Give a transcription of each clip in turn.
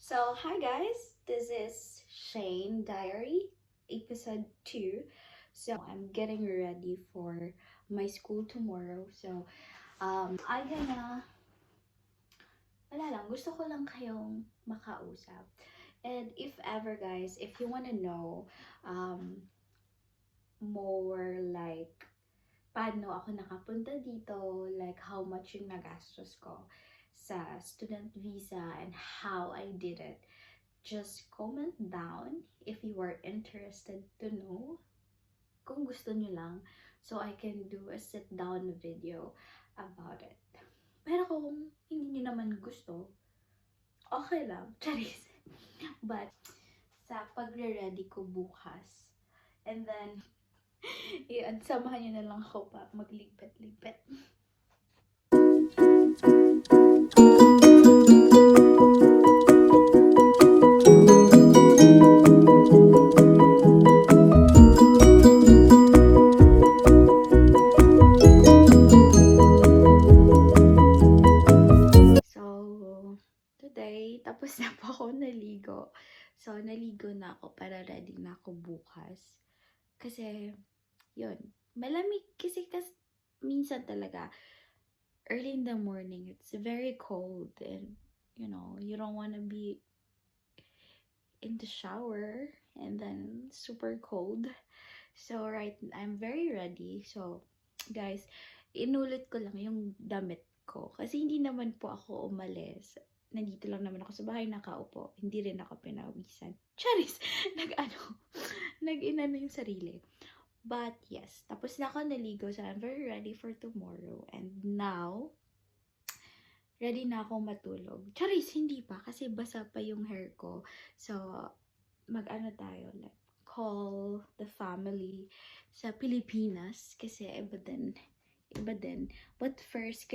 So, hi guys, this is Shane Diary, episode 2. So, I'm getting ready for my school tomorrow. So, I gonna, wala lang, gusto ko lang kayong makausap. And if ever guys, if you wanna know, more like, paano ako nakapunta dito, like how much yung nagastos ko sa student visa and how I did it, just comment down if you are interested to know. Kung gusto nyo lang, so I can do a sit down video about it. Pero kung hindi nyo naman gusto, okay lang, charis. But sa pagre-ready ko bukas, and then samahan nyo na lang ako pa magligpit-ligpit. Tapos na po ako naligo. So, naligo na ako para ready na ako bukas. Kasi, yun. Malamig kasi minsan talaga, early in the morning, it's very cold. And, you don't wanna be in the shower and then super cold. So, I'm very ready. So, guys, inulit ko lang yung damit ko. Kasi hindi naman po ako umalis. Nandito lang naman ako sa bahay, nakaupo. Hindi rin ako pinawisan. Charis! Nag-inano yung sarili. But yes, tapos na ako naligo. So I'm very ready for tomorrow. And now, ready na ako matulog. Charis! Hindi pa. Kasi basa pa yung hair ko. So, mag-ano tayo. Like, call the family sa Pilipinas. Kasi iba din. But first,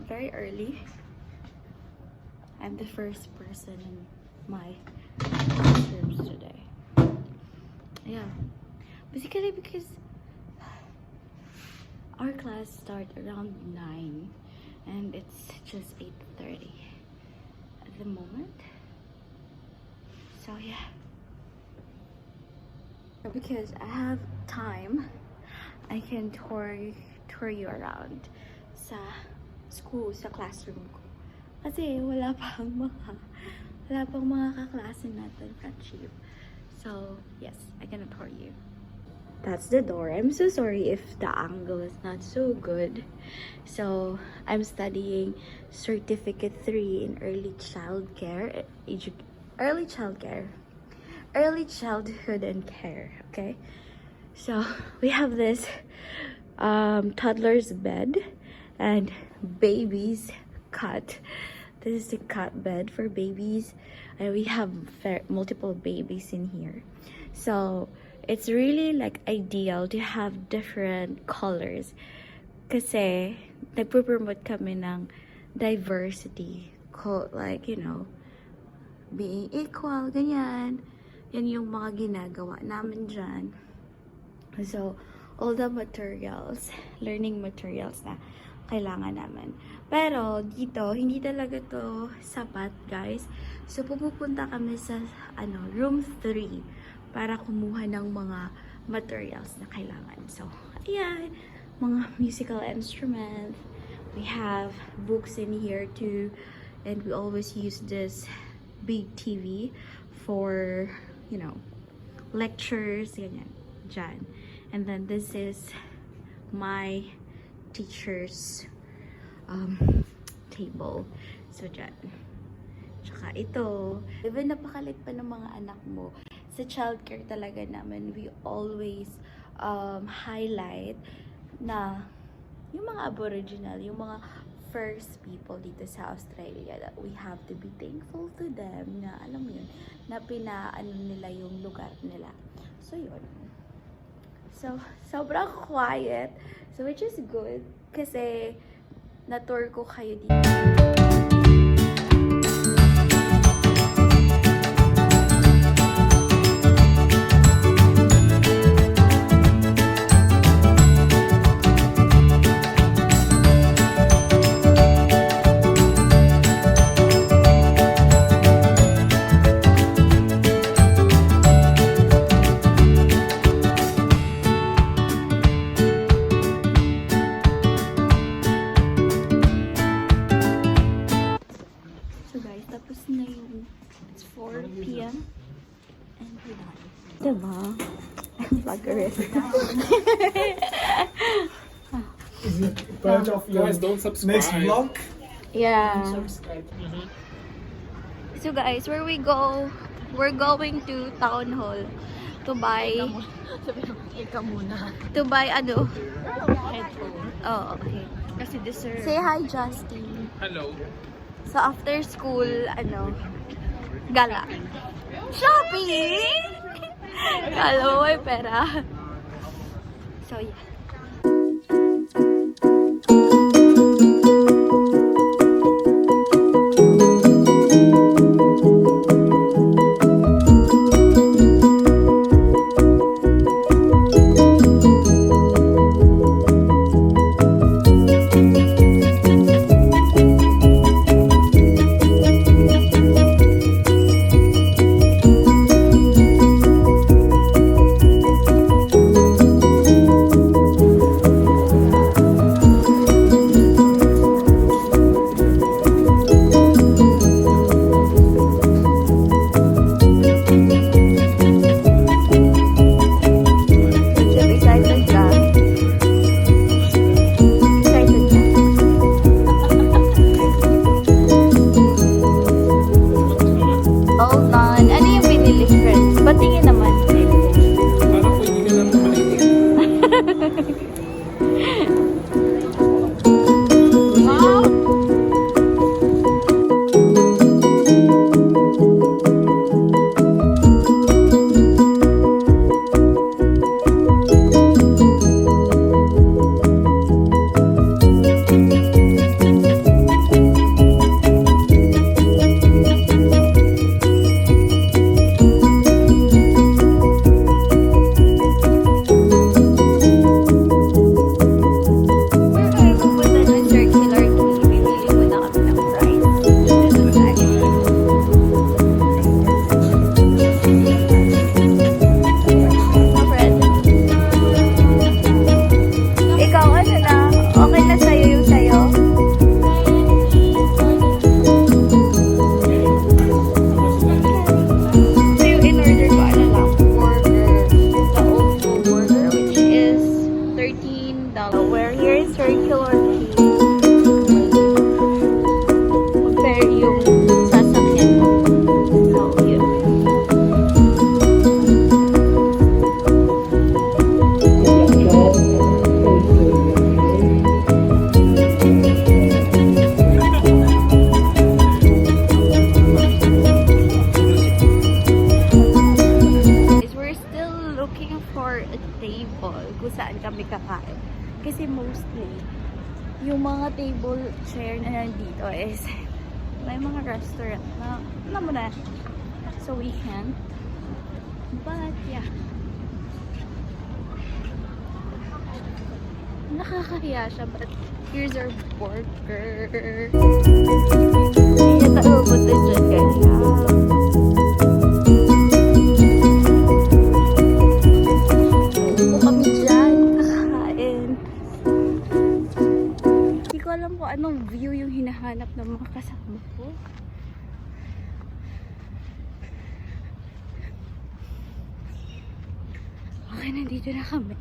very early. I'm the first person in my classrooms today. Yeah, basically because our class starts around 9 and it's just 8:30 at the moment. So yeah, because I have time, I can tour you around sa school, sa classroom ko. Kasi wala pang mga kaklase natin, friendship. So, yes, I'm gonna tour you. That's the door. I'm so sorry if the angle is not so good. So, I'm studying Certificate 3 in Early Childhood and Care, okay? So, we have this toddler's bed and baby's cot. This is the cot bed for babies. And we have multiple babies in here. So, it's really like ideal to have different colors. Kasi, nagpo-promote kami ng diversity. Like, you know, being equal, ganyan. Yan yung mga ginagawa namin dyan. So, all the materials, learning materials na kailangan namin. Pero, dito, hindi talaga to sapat, guys. So, pupunta kami sa, room 3 para kumuha ng mga materials na kailangan. So, ayan, mga musical instruments. We have books in here too. And we always use this big TV for, you know, lectures, ganyan, dyan. And then this is my teacher's table. So, dyan. Tsaka ito, even napakalit pa ng mga anak mo, sa childcare talaga namin, we always highlight na yung mga aboriginal, yung mga first people dito sa Australia, that we have to be thankful to them na, alam mo yun, na pinaano nila yung lugar nila. So, yun. So, sobrang quiet. So, which is good. Kasi, na-tour ko kayo dito. It's 4 p.m. and we're done. Diba? Vlogger. Is it part of your Guys, don't subscribe. next vlog? Yeah. Subscribe. So guys, where we go? We're going to Town Hall to buy ano? Headphone. Oh, okay. Kasi deserve. Say hi, Justin. Hello. So after school, gala. Shopping! Kala mo may pera. So yeah. yung mga table chair na nandito is may mga restaurant na mura. So we can. But yeah. Nakakahiya siya, but here's our burger. Hindi na tayo pupunta dyan, guys. Upo kami dyan, kakain. Hindi ko alam kung anong view yung hinahanap ng mga kasama ko. Okay, nandito na kami.